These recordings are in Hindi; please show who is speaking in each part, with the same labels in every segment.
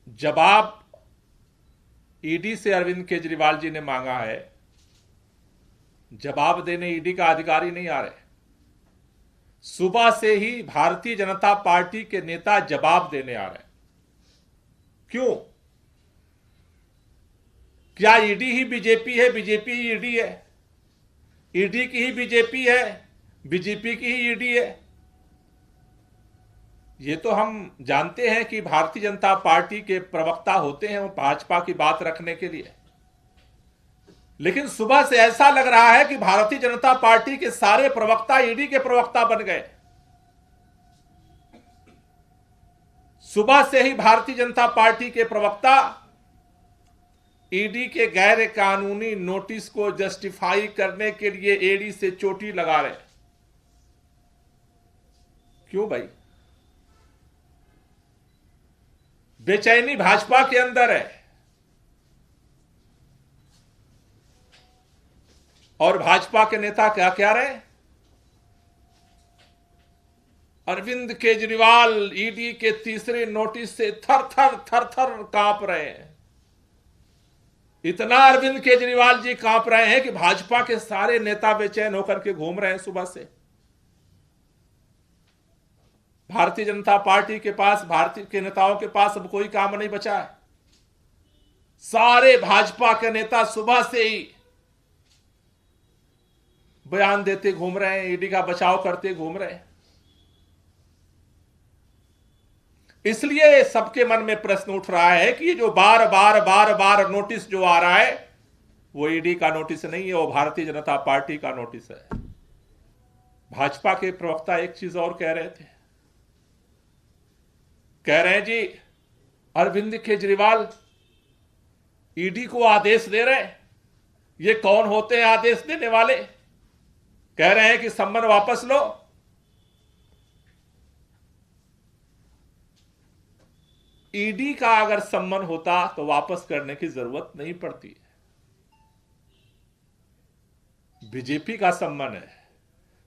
Speaker 1: जवाब ईडी से अरविंद केजरीवाल जी ने मांगा है। जवाब देने ईडी का अधिकारी नहीं आ रहे। सुबह से ही भारतीय जनता पार्टी के नेता जवाब देने आ रहे। क्यों? क्या ईडी ही बीजेपी है, बीजेपी ही ईडी है? ईडी की ही बीजेपी है, बीजेपी की ही ईडी है? ये तो हम जानते हैं कि भारतीय जनता पार्टी के प्रवक्ता होते हैं वो भाजपा की बात रखने के लिए, लेकिन सुबह से ऐसा लग रहा है कि भारतीय जनता पार्टी के सारे प्रवक्ता ईडी के प्रवक्ता बन गए। सुबह से ही भारतीय जनता पार्टी के प्रवक्ता ईडी के गैर कानूनी नोटिस को जस्टिफाई करने के लिए एड़ी से चोटी लगा रहे। क्यों भाई? बेचैनी भाजपा के अंदर है और भाजपा के नेता क्या कह रहे? अरविंद केजरीवाल ईडी के तीसरे नोटिस से थर थर कांप रहे हैं। इतना अरविंद केजरीवाल जी कांप रहे हैं कि भाजपा के सारे नेता बेचैन होकर के घूम रहे हैं सुबह से। भारतीय जनता पार्टी के पास, भारतीय के नेताओं के पास अब कोई काम नहीं बचा है। सारे भाजपा के नेता सुबह से ही बयान देते घूम रहे हैं, ईडी का बचाव करते घूम रहे हैं। इसलिए सबके मन में प्रश्न उठ रहा है कि ये जो बार बार नोटिस जो आ रहा है वो ईडी का नोटिस नहीं है, वो भारतीय जनता पार्टी का नोटिस है। भाजपा के प्रवक्ता एक चीज और कह रहे थे, कह रहे हैं जी अरविंद केजरीवाल ईडी को आदेश दे रहे हैं। ये कौन होते हैं आदेश देने वाले? कह रहे हैं कि सम्मन वापस लो। ईडी का अगर सम्मन होता तो वापस करने की जरूरत नहीं पड़ती। बीजेपी का सम्मन है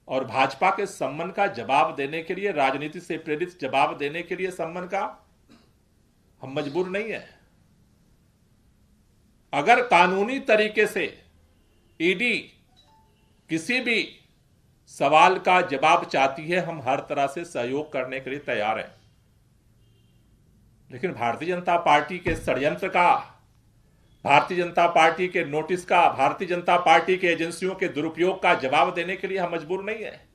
Speaker 1: और भाजपा के सम्मन का जवाब देने के लिए, राजनीति से प्रेरित जवाब देने के लिए सम्मन का हम मजबूर नहीं है। अगर कानूनी तरीके से ईडी किसी भी सवाल का जवाब चाहती है, हम हर तरह से सहयोग करने के लिए तैयार हैं। लेकिन भारतीय जनता पार्टी के षड्यंत्र का, भारतीय जनता पार्टी के नोटिस का, भारतीय जनता पार्टी के एजेंसियों के दुरुपयोग का जवाब देने के लिए हम मजबूर नहीं है।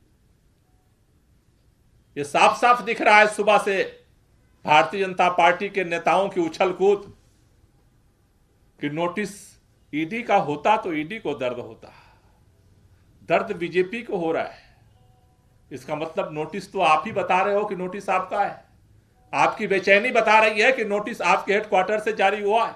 Speaker 1: यह साफ साफ दिख रहा है सुबह से भारतीय जनता पार्टी के नेताओं की उछल कूद कि नोटिस ईडी का होता तो ईडी को दर्द होता, दर्द बीजेपी को हो रहा है। इसका मतलब नोटिस तो आप ही बता रहे हो कि नोटिस आपका है। आपकी बेचैनी बता रही है कि नोटिस आपके हेडक्वार्टर से जारी हुआ है।